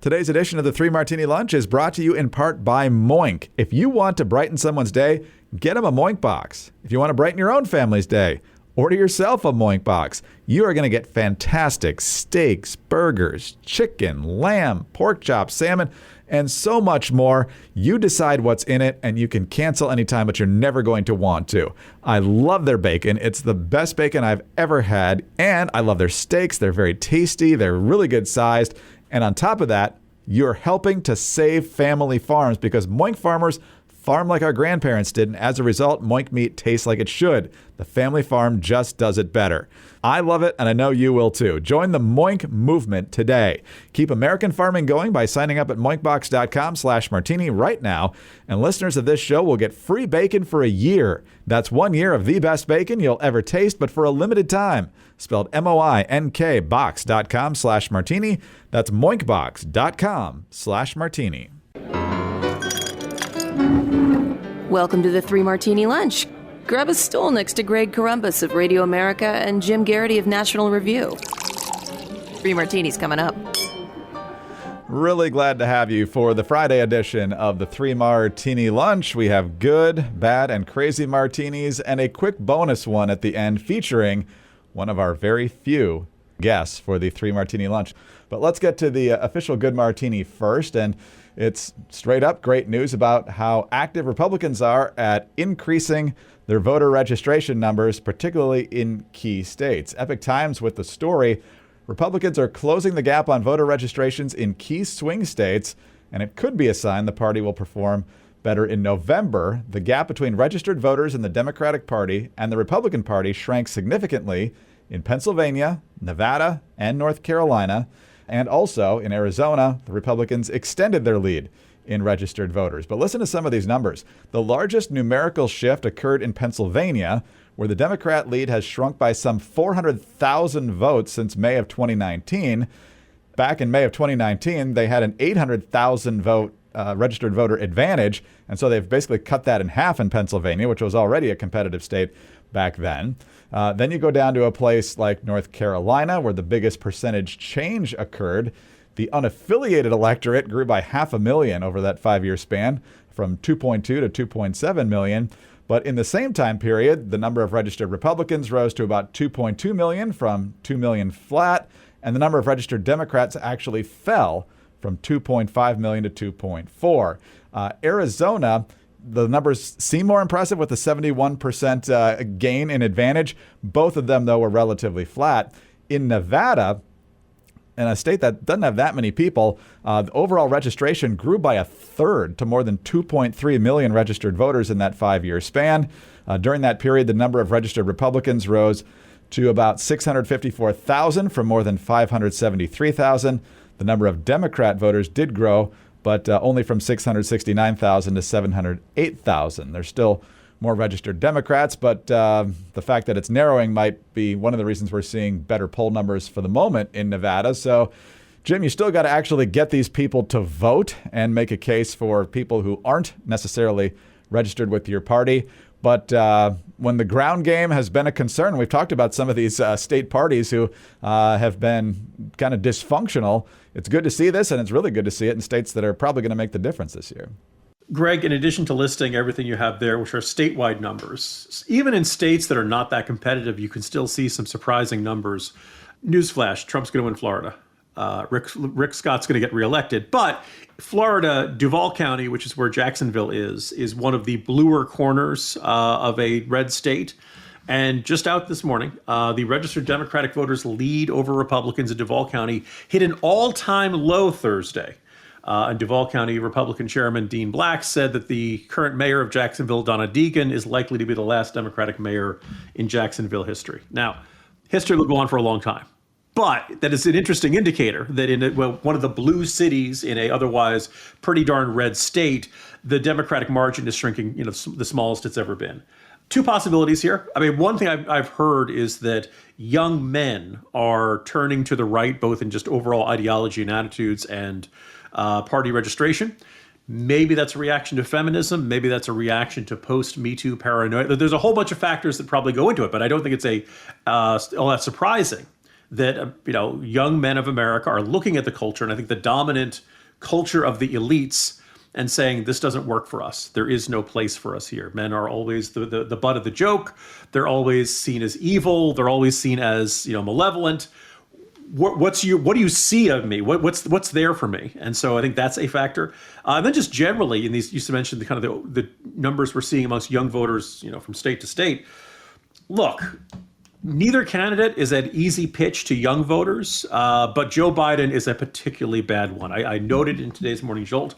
Today's edition of the Three Martini Lunch is brought to you in part by Moink. If you want to brighten someone's day, get them a Moink box. If you want to brighten your own family's day, order yourself a Moink box. You are going to get fantastic steaks, burgers, chicken, lamb, pork chops, salmon, and so much more. You decide what's in it, and you can cancel anytime, but you're never going to want to. I love their bacon. It's the best bacon I've ever had, and I love their steaks. They're very tasty. They're really good sized. And on top of that, you're helping to save family farms because Moink farmers farm like our grandparents did, and as a result, Moink meat tastes like it should. The family farm just does it better. I love it, and I know you will too. Join the Moink movement today. Keep American farming going by signing up at moinkbox.com/martini right now, and listeners of this show will get free bacon for a year. That's 1 year of the best bacon you'll ever taste, but for a limited time. Spelled MOINK box.com/martini. That's moinkbox.com/martini. Welcome to the Three Martini Lunch. Grab a stool next to Greg Columbus of Radio America and Jim Garrity of National Review. Three Martinis coming up. Really glad to have you for the Friday edition of the Three Martini Lunch. We have good, bad, and crazy martinis and a quick bonus one at the end featuring one of our very few guests for the Three Martini Lunch. But let's get to the official good martini first, and it's straight up great news about how active Republicans are at increasing their voter registration numbers, particularly in key states. Epoch Times with the story, Republicans are closing the gap on voter registrations in key swing states, and it could be a sign the party will perform better in November. The gap between registered voters in the Democratic Party and the Republican Party shrank significantly in Pennsylvania, Nevada, and North Carolina. And also in Arizona, the Republicans extended their lead in registered voters. But listen to some of these numbers. The largest numerical shift occurred in Pennsylvania, where the Democrat lead has shrunk by some 400,000 votes since May of 2019. Back in May of 2019, they had an 800,000 vote registered voter advantage. And so they've basically cut that in half in Pennsylvania, which was already a competitive state back then. Then you go down to a place like North Carolina, where the biggest percentage change occurred. The unaffiliated electorate grew by 500,000 over that 5-year span, from 2.2 to 2.7 million. But in the same time period, the number of registered Republicans rose to about 2.2 million from 2 million flat, and the number of registered Democrats actually fell from 2.5 million to 2.4. Arizona, the numbers seem more impressive with the 71% gain in advantage. Both of them, though, were relatively flat. In Nevada, in a state that doesn't have that many people, the overall registration grew by a third to more than 2.3 million registered voters in that 5-year span. During that period, the number of registered Republicans rose to about 654,000 from more than 573,000. The number of Democrat voters did grow, but only from 669,000 to 708,000. There's still more registered Democrats, but the fact that it's narrowing might be one of the reasons we're seeing better poll numbers for the moment in Nevada. So, Jim, you still got to actually get these people to vote and make a case for people who aren't necessarily registered with your party. But when the ground game has been a concern, we've talked about some of these state parties who have been kind of dysfunctional. It's good to see this, and it's really good to see it in states that are probably going to make the difference this year. Greg, in addition to listing everything you have there, which are statewide numbers, even in states that are not that competitive, you can still see some surprising numbers. Newsflash, Trump's going to win Florida. Rick Scott's going to get reelected. But Florida, Duval County, which is where Jacksonville is one of the bluer corners of a red state. And just out this morning, the registered Democratic voters lead over Republicans in Duval County hit an all-time low Thursday. And Duval County Republican Chairman Dean Black said that the current mayor of Jacksonville, Donna Deegan, is likely to be the last Democratic mayor in Jacksonville history. Now, history will go on for a long time. But that is an interesting indicator that in one of the blue cities in a otherwise pretty darn red state, the Democratic margin is shrinking, the smallest it's ever been. Two possibilities here. I mean, one thing I've heard is that young men are turning to the right, both in just overall ideology and attitudes and party registration. Maybe that's a reaction to feminism. Maybe that's a reaction to post-Me Too paranoia. There's a whole bunch of factors that probably go into it, but I don't think it's all that surprising that, young men of America are looking at the culture, and I think the dominant culture of the elites, and saying, this doesn't work for us. There is no place for us here. Men are always the butt of the joke. They're always seen as evil. They're always seen as, malevolent. What do you see of me? What's there for me? And so I think that's a factor. And then just generally, in these, you mentioned the kind of the numbers we're seeing amongst young voters, from state to state. Look, neither candidate is an easy pitch to young voters, but Joe Biden is a particularly bad one. I noted in today's Morning Jolt,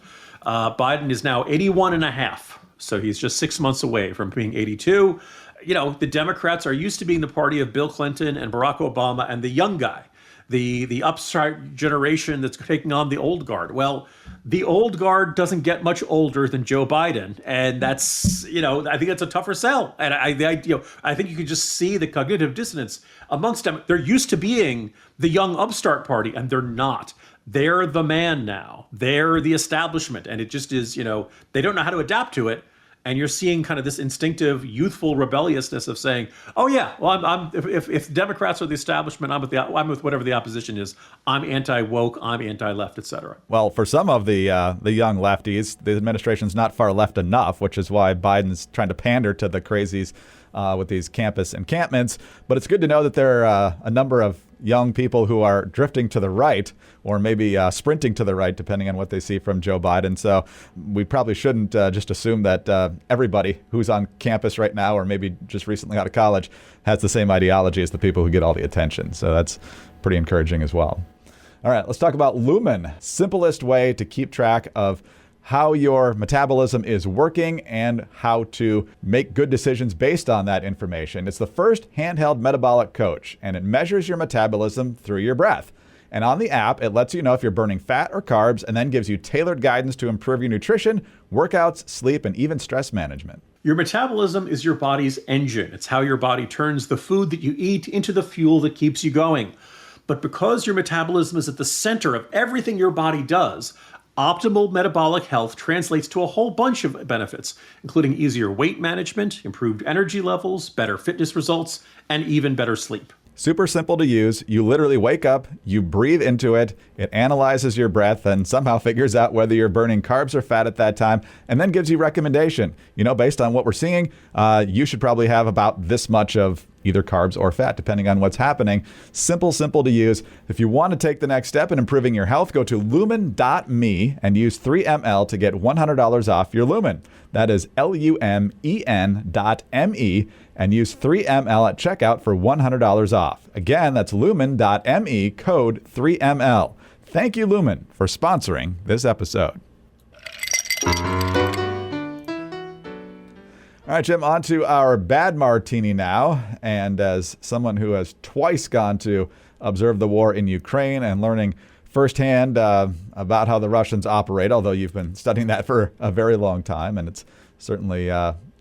Biden is now 81 and a half. So he's just 6 months away from being 82. The Democrats are used to being the party of Bill Clinton and Barack Obama and the young guy, the upstart generation that's taking on the old guard. Well, the old guard doesn't get much older than Joe Biden. And that's, I think that's a tougher sell. And I think you can just see the cognitive dissonance amongst them. They're used to being the young upstart party, and they're not. They're the man now. They're the establishment. And it just is, they don't know how to adapt to it. And you're seeing kind of this instinctive, youthful rebelliousness of saying, "Oh yeah, well, if Democrats are the establishment, I'm with whatever the opposition is. I'm anti-woke, I'm anti-left, etc." Well, for some of the young lefties, the administration's not far left enough, which is why Biden's trying to pander to the crazies with these campus encampments. But it's good to know that there are a number of young people who are drifting to the right, or maybe sprinting to the right, depending on what they see from Joe Biden. So we probably shouldn't just assume that everybody who's on campus right now, or maybe just recently out of college, has the same ideology as the people who get all the attention. So that's pretty encouraging as well. All right, let's talk about Lumen. Simplest way to keep track of how your metabolism is working and how to make good decisions based on that information. It's the first handheld metabolic coach, and it measures your metabolism through your breath. And on the app, it lets you know if you're burning fat or carbs, and then gives you tailored guidance to improve your nutrition, workouts, sleep, and even stress management. Your metabolism is your body's engine. It's how your body turns the food that you eat into the fuel that keeps you going. But because your metabolism is at the center of everything your body does, optimal metabolic health translates to a whole bunch of benefits, including easier weight management, improved energy levels, better fitness results, and even better sleep. Super simple to use. You literally wake up, you breathe into it, it analyzes your breath and somehow figures out whether you're burning carbs or fat at that time, and then gives you recommendation. Based on what we're seeing, you should probably have about this much of either carbs or fat, depending on what's happening. Simple to use. If you want to take the next step in improving your health, go to lumen.me and use 3ml to get $100 off your Lumen. That is lumen.me, and use 3ml at checkout for $100 off. Again, that's lumen.me, code 3ml. Thank you, Lumen, for sponsoring this episode. All right, Jim, on to our bad martini now. And as someone who has twice gone to observe the war in Ukraine and learning firsthand about how the Russians operate, although you've been studying that for a very long time, and it's certainly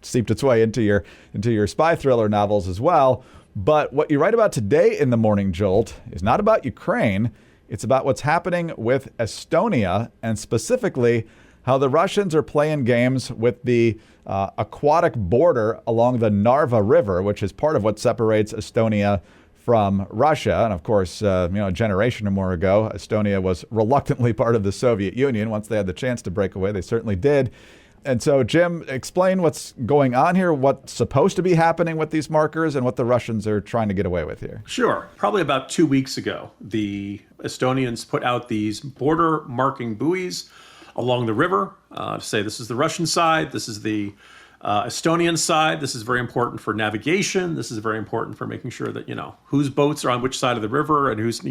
seeped its way into your spy thriller novels as well. But what you write about today in the Morning Jolt is not about Ukraine. It's about what's happening with Estonia, and specifically how the Russians are playing games with the aquatic border along the Narva River, which is part of what separates Estonia from Russia. And of course, a generation or more ago, Estonia was reluctantly part of the Soviet Union. Once they had the chance to break away, they certainly did. And so, Jim, explain what's going on here, what's supposed to be happening with these markers, and what the Russians are trying to get away with here. Sure. Probably about 2 weeks ago, the Estonians put out these border marking buoys along the river to say this is the Russian side, this is the Estonian side. This is very important for navigation. This is very important for making sure that, whose boats are on which side of the river and who's,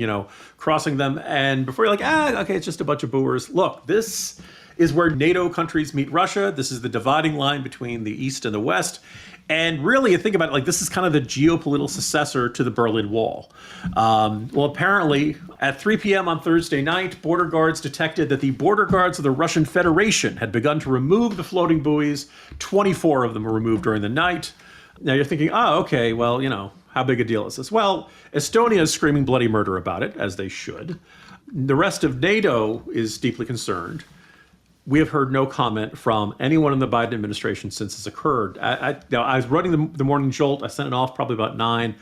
crossing them. And before you're like, okay, it's just a bunch of buoyers. Look, this is where NATO countries meet Russia. This is the dividing line between the East and the West. And really, you think about it, this is kind of the geopolitical successor to the Berlin Wall. Well, apparently, at 3 p.m. on Thursday night, border guards detected that the border guards of the Russian Federation had begun to remove the floating buoys. 24 of them were removed during the night. Now you're thinking, okay, well, how big a deal is this? Well, Estonia is screaming bloody murder about it, as they should. The rest of NATO is deeply concerned. We have heard no comment from anyone in the Biden administration since this occurred. I was running the Morning Jolt. I sent it off probably about 9.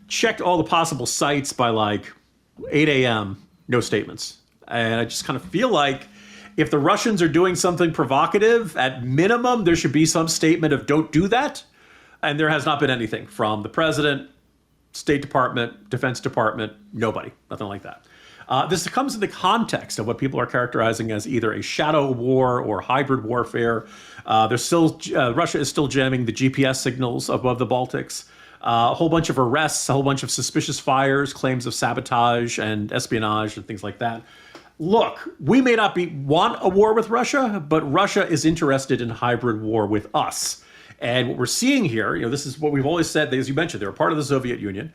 checked all the possible sites by like 8 a.m., no statements. And I just kind of feel like if the Russians are doing something provocative, at minimum, there should be some statement of don't do that. And there has not been anything from the president, State Department, Defense Department, nobody, nothing like that. This comes in the context of what people are characterizing as either a shadow war or hybrid warfare. Russia is still jamming the GPS signals above the Baltics. A whole bunch of arrests, a whole bunch of suspicious fires, claims of sabotage and espionage and things like that. Look, we may not want a war with Russia, but Russia is interested in hybrid war with us. And what we're seeing here, this is what we've always said, as you mentioned, they're a part of the Soviet Union.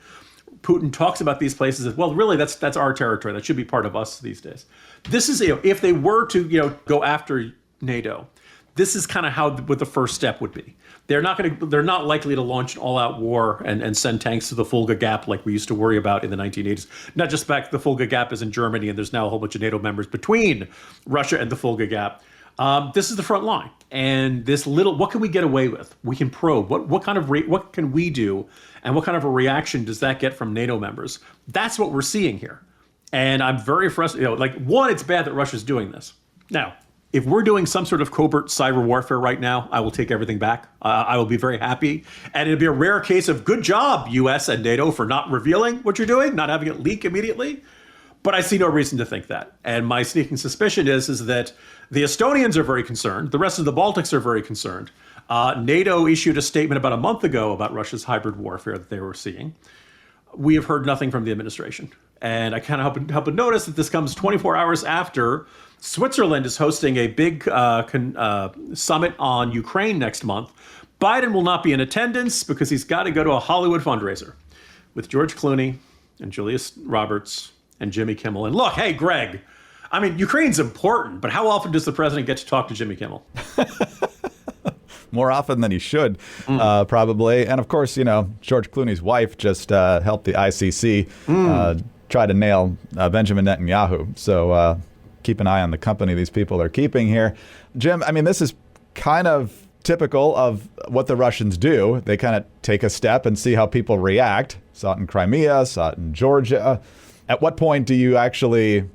Putin talks about these places as, well, really, that's our territory. That should be part of us these days. This is, if they were to, go after NATO, this is kind of what the first step would be. They're not likely to launch an all-out war and send tanks to the Fulda Gap like we used to worry about in the 1980s. Not just back, the Fulda Gap is in Germany, and there's now a whole bunch of NATO members between Russia and the Fulda Gap. This is the front line, and what can we get away with? We can probe. What can we do, and what kind of a reaction does that get from NATO members? That's what we're seeing here, and I'm very frustrated. One, it's bad that Russia's doing this. Now, if we're doing some sort of covert cyber warfare right now, I will take everything back. I will be very happy, and it'll be a rare case of good job, U.S. and NATO, for not revealing what you're doing, not having it leak immediately. But I see no reason to think that. And my sneaking suspicion is that the Estonians are very concerned. The rest of the Baltics are very concerned. NATO issued a statement about a month ago about Russia's hybrid warfare that they were seeing. We have heard nothing from the administration. And I kind of help to notice that this comes 24 hours after Switzerland is hosting a big summit on Ukraine next month. Biden will not be in attendance because he's got to go to a Hollywood fundraiser with George Clooney and Julia Roberts and Jimmy Kimmel. And look, hey, Greg, I mean, Ukraine's important, but how often does the president get to talk to Jimmy Kimmel? More often than he should, probably. And of course, George Clooney's wife just helped the ICC try to nail Benjamin Netanyahu. So keep an eye on the company these people are keeping here. Jim, I mean, this is kind of typical of what the Russians do. They kind of take a step and see how people react. Saw it in Crimea, saw it in Georgia. At what point do you actually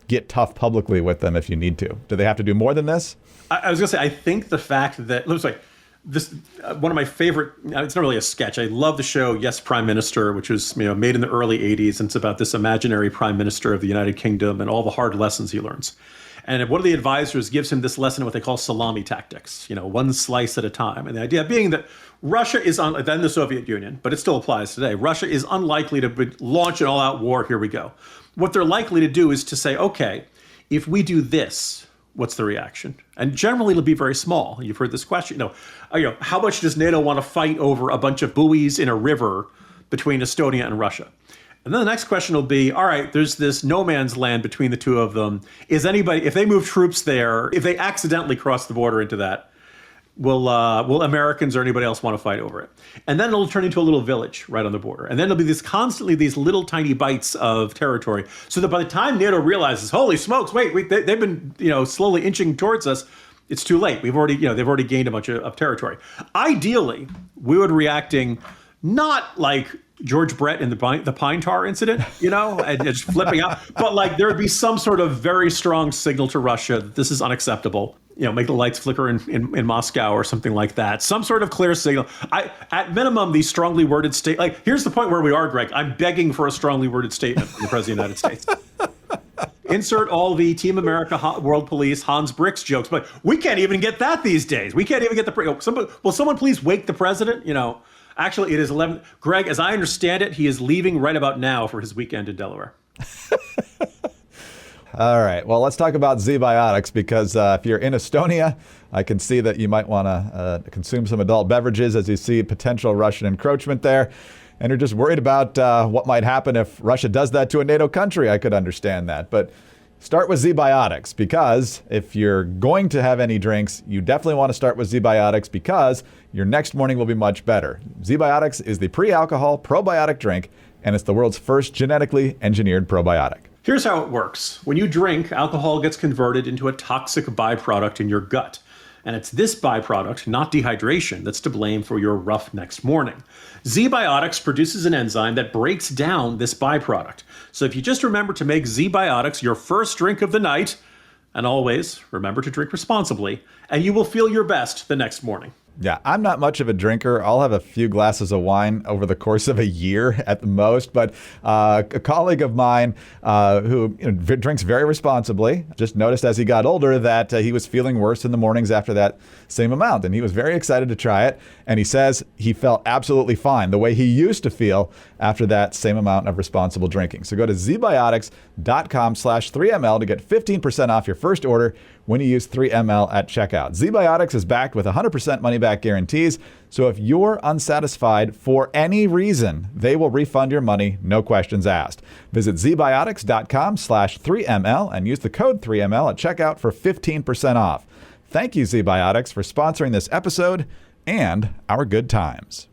get tough publicly with them if you need to? Do they have to do more than this? I was going to say, I think the fact that, looks like this, one of my favorite, it's not really a sketch. I love the show Yes, Prime Minister, which was made in the early 80s. And it's about this imaginary prime minister of the United Kingdom and all the hard lessons he learns. And one of the advisors gives him this lesson, what they call salami tactics, one slice at a time. And the idea being that Russia is, then the Soviet Union, but it still applies today, Russia is unlikely to launch an all-out war, here we go. What they're likely to do is to say, okay, if we do this, what's the reaction? And generally it'll be very small. You've heard this question, how much does NATO want to fight over a bunch of buoys in a river between Estonia and Russia? And then the next question will be, all right, there's this no man's land between the two of them. If they move troops there, if they accidentally cross the border into that, will Americans or anybody else want to fight over it? And then it'll turn into a little village right on the border. And then there'll be constantly these little tiny bites of territory. So that by the time NATO realizes, holy smokes, wait, they've been, slowly inching towards us, it's too late. They've already gained a bunch of territory. Ideally, we would reacting not like George Brett in the pine tar incident, and just flipping out. But there would be some sort of very strong signal to Russia that this is unacceptable. Make the lights flicker in Moscow or something like that. Some sort of clear signal. At minimum, these strongly worded here's the point where we are, Greg. I'm begging for a strongly worded statement from the President of the United States. Insert all the Team America World Police Hans Bricks jokes, but we can't even get that these days. We can't even get will someone please wake the president? Actually, it is 11. Greg, as I understand it, he is leaving right about now for his weekend in Delaware. All right. Well, let's talk about Z-biotics because if you're in Estonia, I can see that you might want to consume some adult beverages as you see potential Russian encroachment there. And you're just worried about what might happen if Russia does that to a NATO country. I could understand that. But start with Z-biotics because if you're going to have any drinks, you definitely want to start with Z-biotics because your next morning will be much better. Z-biotics is the pre-alcohol probiotic drink, and it's the world's first genetically engineered probiotic. Here's how it works. When you drink, alcohol gets converted into a toxic byproduct in your gut. And it's this byproduct, not dehydration, that's to blame for your rough next morning. Z-Biotics produces an enzyme that breaks down this byproduct. So if you just remember to make Z-Biotics your first drink of the night, and always remember to drink responsibly, and you will feel your best the next morning. Yeah, I'm not much of a drinker. I'll have a few glasses of wine over the course of a year at the most. But a colleague of mine who drinks very responsibly just noticed as he got older that he was feeling worse in the mornings after that same amount. And he was very excited to try it. And he says he felt absolutely fine the way he used to feel after that same amount of responsible drinking. So go to zbiotics.com/3ml to get 15% off your first order when you use 3ml at checkout. Z-Biotics is backed with 100% money-back guarantees, so if you're unsatisfied for any reason, they will refund your money, no questions asked. Visit zbiotics.com/3ml and use the code 3ml at checkout for 15% off. Thank you, Z-Biotics, for sponsoring this episode and our good times.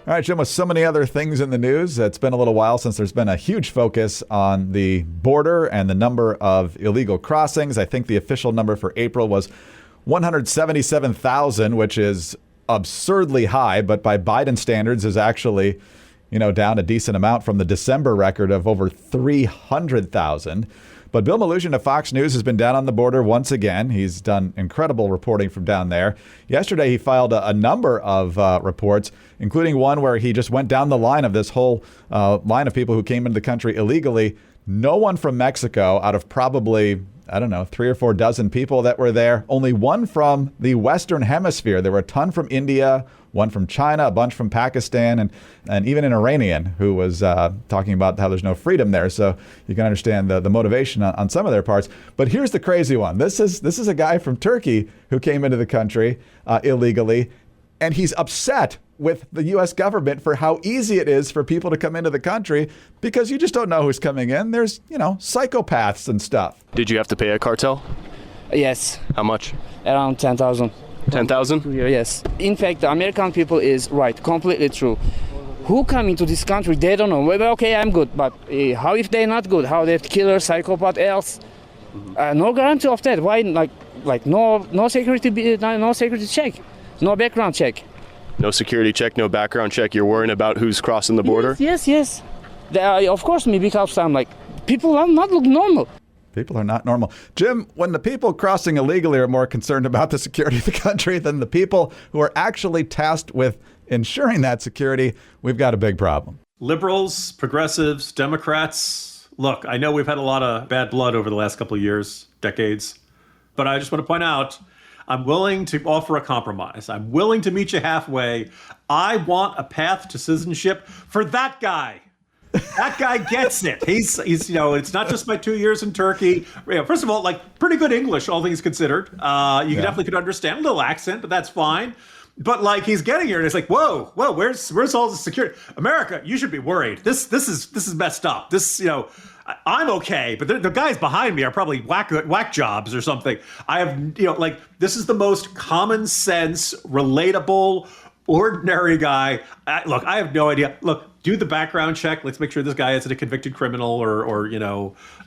All right, Jim, with so many other things in the news, it's been a little while since there's been a huge focus on the border and the number of illegal crossings. I think the official number for April was 177,000, which is absurdly high, but by Biden standards is actually, down a decent amount from the December record of over 300,000. But Bill Melugin of Fox News has been down on the border once again. He's done incredible reporting from down there. Yesterday, he filed a number of reports, including one where he just went down the line of this whole line of people who came into the country illegally. No one from Mexico out of probably, 3 or 4 dozen people that were there. Only one from the Western Hemisphere. There were a ton from India, one from China, a bunch from Pakistan, and even an Iranian who was talking about how there's no freedom there. So you can understand the motivation on some of their parts. But here's the crazy one. This is a guy from Turkey who came into the country illegally, and he's upset with the U.S. government for how easy it is for people to come into the country because you just don't know who's coming in. There's, psychopaths and stuff. Did you have to pay a cartel? Yes. How much? Around 10,000. 10,000? Yes. In fact, the American people is right, completely true. Who come into this country, they don't know. Well, okay, I'm good, but how if they're not good? How they're killer, psychopath, else? No guarantee of that. Why, no security, no security check, no background check. No security check, no background check. You're worrying about who's crossing the border? Yes. Of course, me, because I'm people are not look normal. People are not normal. Jim, when the people crossing illegally are more concerned about the security of the country than the people who are actually tasked with ensuring that security, we've got a big problem. Liberals, progressives, Democrats. Look, I know we've had a lot of bad blood over the last couple of years, decades, but I just want to point out, I'm willing to offer a compromise. I'm willing to meet you halfway. I want a path to citizenship for that guy. That guy gets it. He's it's not just my 2 years in Turkey. First of all, pretty good English, all things considered. You definitely could understand a little accent, but that's fine. But he's getting here, and it's whoa, where's all the security? America, you should be worried. This is messed up. I'm okay, but the guys behind me are probably whack jobs or something. I have, this is the most common sense, relatable, ordinary guy. I have no idea. Look, do the background check. Let's make sure this guy isn't a convicted criminal or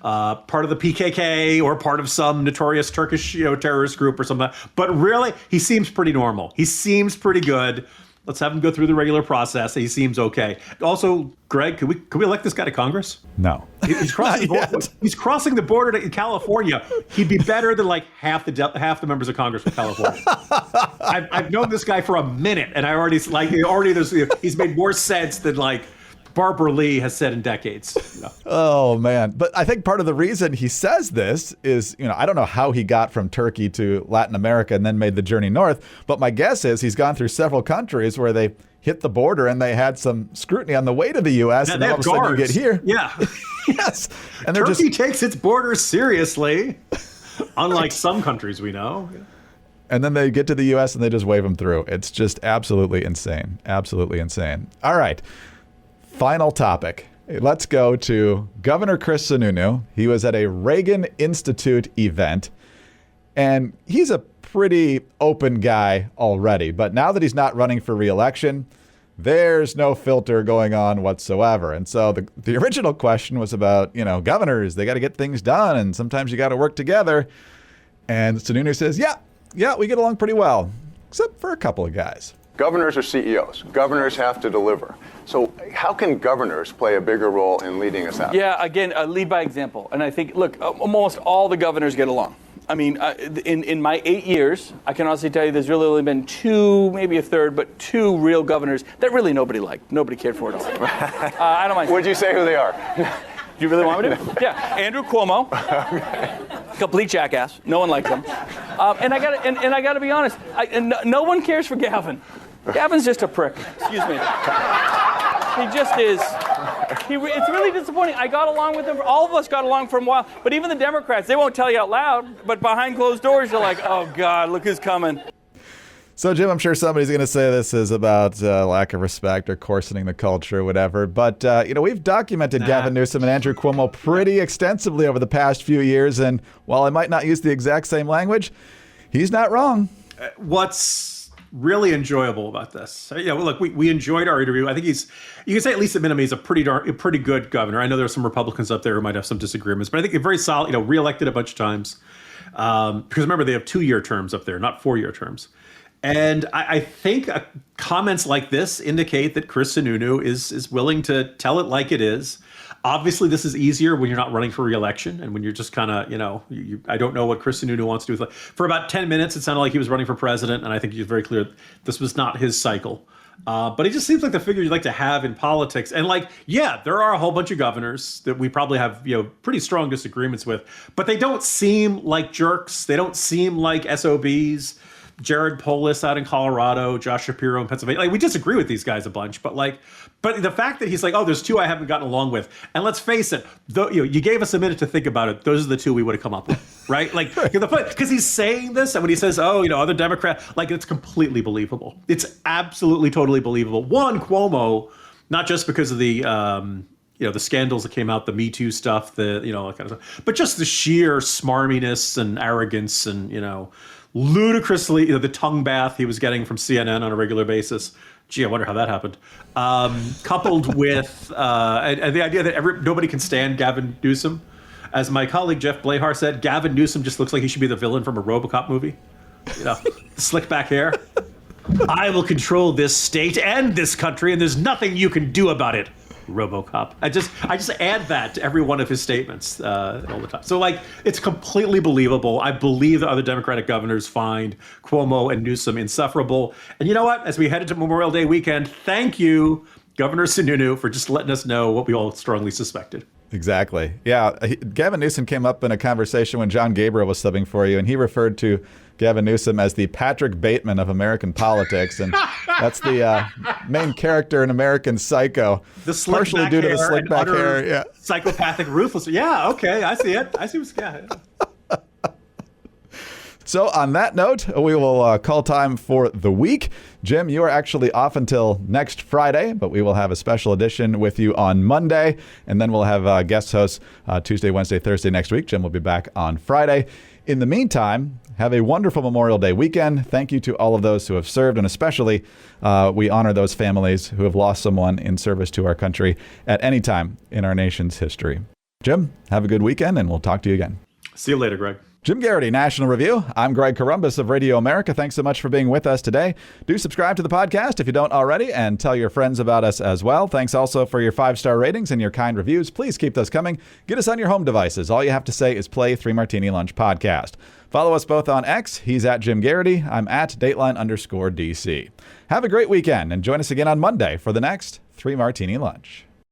part of the PKK or part of some notorious Turkish, terrorist group or something. But really, he seems pretty normal. He seems pretty good. Let's have him go through the regular process. He seems okay. Also, Greg, could we elect this guy to Congress? No. He's crossing the border. He's crossing the border to California. He'd be better than half the members of Congress from California. I've known this guy for a minute, and he's made more sense than Barbara Lee has said in decades. Oh, man. But I think part of the reason he says this is, I don't know how he got from Turkey to Latin America and then made the journey north. But my guess is he's gone through several countries where they hit the border and they had some scrutiny on the way to the U.S. and then all of a sudden you get here. Yeah. Yes. And Turkey takes its borders seriously, unlike some countries we know. And then they get to the U.S. and they just wave them through. It's just absolutely insane. Absolutely insane. All right. Final topic. Let's go to Governor Chris Sununu. He was at a Reagan Institute event, and he's a pretty open guy already. But now that he's not running for re-election, There's no filter going on whatsoever. And so the original question was about, governors, they got to get things done, and sometimes you got to work together. And Sununu says, yeah, we get along pretty well, except for a couple of guys. Governors are CEOs. Governors have to deliver. So how can governors play a bigger role in leading us out? Yeah, again, lead by example. And I think, look, almost all the governors get along. I mean, in my 8 years, I can honestly tell you there's really only been two, maybe a third, but two real governors that really nobody liked. Nobody cared for at all. I don't mind. Would you say who they are? Do you really want me to? Yeah, Andrew Cuomo. Complete jackass. No one likes him. And I got to be honest. No one cares for Gavin. Gavin's just a prick. Excuse me. He just is. It's really disappointing. I got along with him. All of us got along for a while. But even the Democrats, they won't tell you out loud. But behind closed doors, you're like, oh, God, look who's coming. So, Jim, I'm sure somebody's going to say this is about lack of respect or coarsening the culture or whatever. But, we've documented Gavin Newsom and Andrew Cuomo pretty extensively over the past few years. And while I might not use the exact same language, he's not wrong. What's really enjoyable about this? Look, we enjoyed our interview. I think you can say at least at minimum, he's a pretty good governor. I know there are some Republicans up there who might have some disagreements, but I think he's very solid, reelected a bunch of times. Because remember, they have 2-year terms up there, not 4-year terms. And I think comments like this indicate that Chris Sununu is willing to tell it like it is. Obviously, this is easier when you're not running for re-election and when you're just kind of, I don't know what Chris Sununu wants to do. For about 10 minutes, it sounded like he was running for president, and I think he was very clear this was not his cycle. But he just seems like the figure you'd like to have in politics. And there are a whole bunch of governors that we probably have, pretty strong disagreements with, but they don't seem like jerks. They don't seem like SOBs. Jared Polis out in Colorado, Josh Shapiro in Pennsylvania. We disagree with these guys a bunch, but the fact that he's like, oh, there's two I haven't gotten along with, and let's face it, you gave us a minute to think about it. Those are the two we would have come up with, right? Because he's saying this, and when he says, oh, other Democrat, it's completely believable. It's absolutely, totally believable. One, Cuomo, not just because of the the scandals that came out, the Me Too stuff, that kind of stuff, but just the sheer smarminess and arrogance and ludicrously, the tongue bath he was getting from CNN on a regular basis. Gee, I wonder how that happened. Coupled with and the idea that nobody can stand Gavin Newsom. As my colleague Jeff Blahar said, Gavin Newsom just looks like he should be the villain from a RoboCop movie. Slick back hair. I will control this state and this country, and there's nothing you can do about it. RoboCop. I just add that to every one of his statements all the time. So it's completely believable. I believe the other Democratic governors find Cuomo and Newsom insufferable. And you know what? As we head into Memorial Day weekend, thank you, Governor Sununu, for just letting us know what we all strongly suspected. Exactly. Yeah. Gavin Newsom came up in a conversation when John Gabriel was subbing for you, and he referred to Gavin Newsom as the Patrick Bateman of American politics, and that's the main character in American Psycho. Partially due to the slick back hair, yeah. Psychopathic ruthless. Yeah, okay, I see it. I see what's So on that note, we will call time for the week. Jim, you are actually off until next Friday, but we will have a special edition with you on Monday, and then we'll have guest hosts Tuesday, Wednesday, Thursday next week. Jim will be back on Friday. In the meantime, have a wonderful Memorial Day weekend. Thank you to all of those who have served, and especially we honor those families who have lost someone in service to our country at any time in our nation's history. Jim, have a good weekend, and we'll talk to you again. See you later, Greg. Jim Garrity, National Review. I'm Greg Corombos of Radio America. Thanks so much for being with us today. Do subscribe to the podcast if you don't already, and tell your friends about us as well. Thanks also for your 5-star ratings and your kind reviews. Please keep those coming. Get us on your home devices. All you have to say is play 3 Martini Lunch Podcast. Follow us both on X. He's at Jim Garrity. I'm at Dateline_DC. Have a great weekend, and join us again on Monday for the next 3 Martini Lunch.